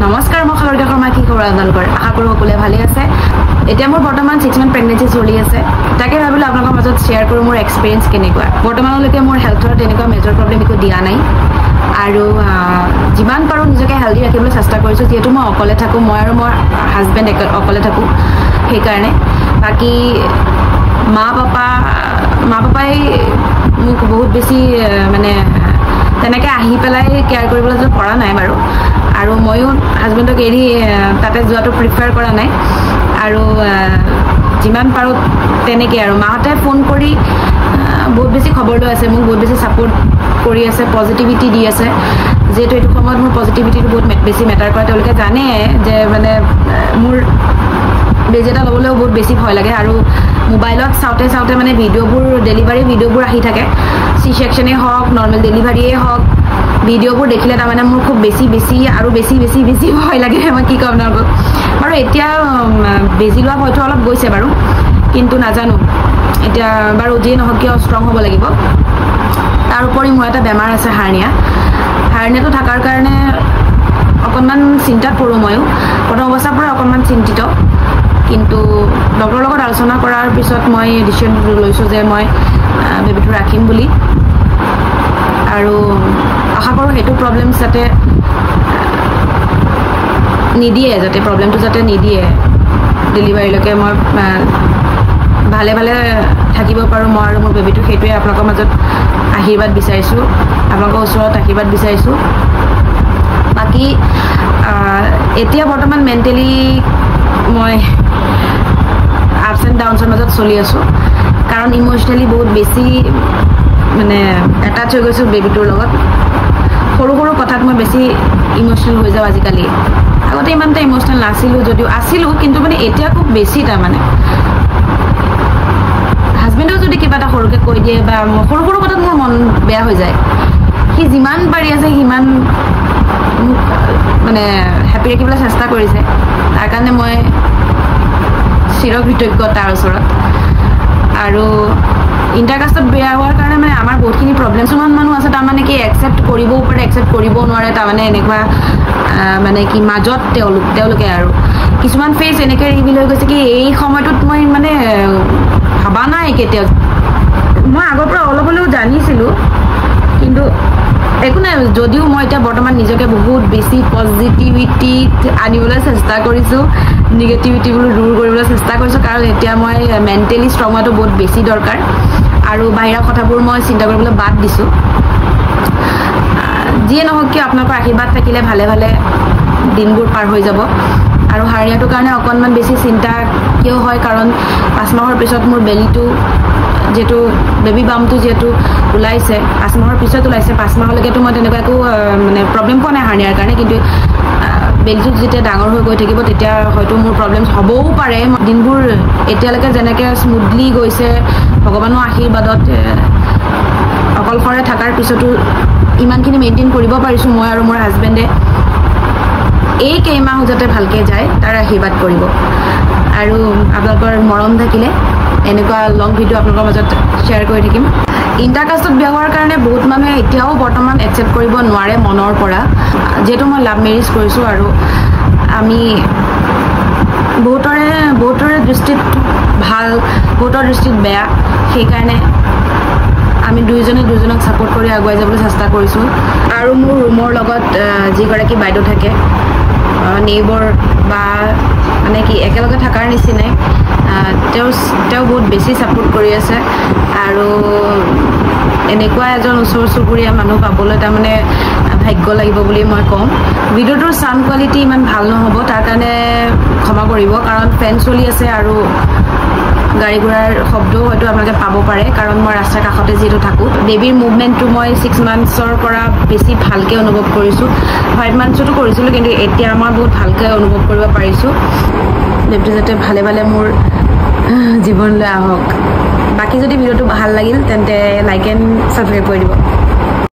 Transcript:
নমস্কাৰ মই সাগৰিকা শৰ্মা কি খবৰ আপোনালোকৰ আশা কৰো সকলোৱে ভালে আছে এতিয়া মোৰ বৰ্তমান 6 মান্থ প্ৰেগনেন্সি চলি আছে তাকে ভাবিলো আপোনালোকৰ মাজত শেয়াৰ কৰো মোৰ এক্সপেৰিয়েন্স কেনেকুৱা বৰ্তমানলৈকে মোৰ হেলথৰ তেনেকুৱা মেজৰ প্ৰবলেম একো দিয়া নাই আৰু যিমান পাৰো নিজকে হেলদি ৰাখিবলৈ চেষ্টা কৰিছো যেহেতু মই অকলে থাকো মই আৰু মোৰ হাজবেণ্ড অকলে থাকো সেই কাৰণে বাকি মা পাপাই মোক বহুত বেছি মানে তেনেকৈ আহি পেলাই কেয়াৰ কৰিবলৈ পৰা নাই বাৰু আৰু ময়ো হাজবেণ্ডক এৰি তাতে যোৱাটো প্ৰিফাৰ কৰা নাই আৰু যিমান পাৰো তেনেকৈ আৰু মাহঁতে ফোন কৰি বহুত বেছি খবৰ লৈ আছে মোক বহুত বেছি ছাপোৰ্ট কৰি আছে পজিটিভিটি দি আছে যেহেতু এইটো সময়ত মোৰ পজিটিভিটিটো বহুত বেছি মেটাৰ কৰে তেওঁলোকে জানে যে মানে মোৰ বেজি এটা ল'বলৈও বহুত বেছি ভয় লাগে আৰু মোবাইলত চাওঁতে মানে ভিডিঅ'বোৰ ডেলিভাৰী ভিডিঅ'বোৰ আহি থাকে চি ছেকশ্যনেই হওক নৰ্মেল ডেলিভাৰীয়ে হওক ভিডিঅ'বোৰ দেখিলে তাৰমানে মোৰ খুব বেছি আৰু বেছি ভয় লাগে মই কি ক'ম আপোনালোকক বাৰু এতিয়া বেজি লোৱা হয়তো অলপ গৈছে বাৰু কিন্তু নাজানো এতিয়া বাৰু যিয়ে নহওক কিয় ষ্ট্ৰং হ'ব লাগিব তাৰ উপৰি মোৰ এটা বেমাৰ আছে হাৰ্নিয়াটো থকাৰ কাৰণে অকণমান চিন্তাত পৰোঁ ময়ো প্ৰথম অৱস্থাৰ পৰা অকণমান চিন্তিত কিন্তু ডক্টৰৰ লগত আলোচনা কৰাৰ পিছত মই ডিচিশ্যন লৈছোঁ যে মই বেবিটো ৰাখিম বুলি আৰু আশা কৰোঁ সেইটো প্ৰব্লেম যাতে নিদিয়ে যাতে প্ৰব্লেমটো যাতে নিদিয়ে ডেলিভাৰীলৈকে মই ভালে থাকিব পাৰোঁ মই আৰু মোৰ বেবিটো সেইটোৱে আপোনালোকৰ মাজত আশীৰ্বাদ বিচাৰিছোঁ আপোনালোকৰ ওচৰত আশীৰ্বাদ বিচাৰিছোঁ বাকী এতিয়া বৰ্তমান মেণ্টেলি মই আপছ এণ্ড ডাউনছৰ মাজত চলি আছোঁ কাৰণ ইম'চনেলি বহুত বেছি মানে এটাচ হৈ গৈছোঁ বেবিটোৰ লগত সৰু কথাত মই বেছি ইম'চনেল হৈ যাওঁ আজিকালি আগতে ইমান এটা ইম'চনেল নাছিলোঁ যদিও আছিলোঁ কিন্তু মানে এতিয়া খুব বেছি তাৰমানে হাজবেণ্ডেও যদি কিবা এটা সৰুকৈ কৈ দিয়ে বা সৰু কথাত মোৰ মন বেয়া হৈ যায় সি যিমান পাৰি আছে সিমান মোক মানে হেপী ৰাখিবলৈ চেষ্টা কৰিছে তাৰ কাৰণে মই চিৰকৃতজ্ঞ তাৰ ওচৰত আৰু ইণ্টাৰকাষ্টত বেয়া হোৱাৰ কাৰণে মানে আমাৰ বহুতখিনি প্ৰব্লেম কিছুমান মানুহ আছে তাৰমানে কি একচেপ্ট কৰিবও পাৰে একচেপ্ট কৰিবও নোৱাৰে তাৰমানে এনেকুৱা মানে কি মাজত তেওঁলোকে আৰু কিছুমান ফেচ এনেকৈ ৰিভিল হৈ গৈছে কি এই সময়টোত মই মানে ভাবা নাই কেতিয়াও মই আগৰ পৰা অলপ হ'লেও জানিছিলোঁ কিন্তু একো নাই যদিও মই এতিয়া বৰ্তমান নিজকে বহুত বেছি পজিটিভিটিত আনিবলৈ চেষ্টা কৰিছোঁ নিগেটিভিটিবোৰ দূৰ কৰিবলৈ চেষ্টা কৰিছোঁ কাৰণ এতিয়া মই মেণ্টেলি ষ্ট্ৰং হোৱাটো বহুত বেছি দৰকাৰ আৰু বাহিৰা কথাবোৰ মই চিন্তা কৰিবলৈ বাদ দিছোঁ যিয়ে নহওক কিয় আপোনালোকৰ আশীৰ্বাদ থাকিলে ভালে দিনবোৰ পাৰ হৈ যাব আৰু হাৰ্নিয়াটোৰ কাৰণে অকণমান বেছি চিন্তা কিয় হয় কাৰণ 5 মাহৰ পিছত মোৰ বেলিটো যিহেতু বেবি বামটো যিহেতু ওলাইছে 5 মাহৰ পিছত ওলাইছে 5 মাহলৈকেতো মই তেনেকুৱা একো মানে প্ৰব্লেম পোৱা নাই হাৰ্নিয়াৰ কাৰণে কিন্তু বেলিটো যেতিয়া ডাঙৰ হৈ গৈ থাকিব তেতিয়া হয়তো মোৰ প্ৰব্লেমছ হ'বও পাৰে দিনবোৰ এতিয়ালৈকে যেনেকৈ স্মুথলি গৈছে ভগৱানৰ আশীৰ্বাদত অকলশৰে থকাৰ পিছতো ইমানখিনি মেইনটেইন কৰিব পাৰিছোঁ মই আৰু মোৰ হাজবেণ্ডে এই কেইমাহ যাতে ভালকৈ যায় তাৰ আশীৰ্বাদ কৰিব আৰু আপোনালোকৰ মৰম থাকিলে এনেকুৱা লং ভিডিঅ' আপোনালোকৰ মাজত শ্বেয়াৰ কৰি থাকিম ইণ্টাৰকাষ্টত বিয়া হোৱাৰ কাৰণে বহুত মানুহে এতিয়াও বৰ্তমান একচেপ্ট কৰিব নোৱাৰে মনৰ পৰা যিহেতু মই লাভ মেৰিজ কৰিছোঁ আৰু আমি বহুতৰে দৃষ্টিত ভাল বহুতৰ দৃষ্টিত বেয়া সেইকাৰণে আমি দুজনক ছাপোৰ্ট কৰি আগুৱাই যাবলৈ চেষ্টা কৰিছোঁ আৰু মোৰ ৰুমৰ লগত যিগৰাকী বাইদেউ থাকে নেইবৰ বা মানে কি একেলগে থকাৰ নিচিনাই তেওঁ বহুত বেছি ছাপোৰ্ট কৰি আছে আৰু এনেকুৱা এজন ওচৰ চুবুৰীয়া মানুহ পাবলৈ তাৰমানে ভাগ্য লাগিব বুলি মই কওঁ ভিডিঅ'টোৰ ছাউণ্ড কোৱালিটি ইমান ভাল নহ'ব তাৰ কাৰণে ক্ষমা কৰিব কাৰণ ফেন চলি আছে আৰু গাড়ী ঘোঁৰাৰ শব্দও হয়তো আপোনালোকে পাব পাৰে কাৰণ মই ৰাস্তাৰ কাষতে যিহেতু থাকোঁ বেবীৰ মুভমেণ্টটো মই 6 মান্থছৰ পৰা বেছি ভালকৈ অনুভৱ কৰিছোঁ 5 মান্থছতো কৰিছিলোঁ কিন্তু এতিয়া মই বহুত ভালকৈ অনুভৱ কৰিব পাৰিছোঁ বেবীটো যাতে ভালে মোৰ জীৱনলৈ আহক বাকী যদি ভিডিঅ'টো ভাল লাগিল তেন্তে লাইক এণ্ড ছাবস্ক্ৰাইব কৰি দিব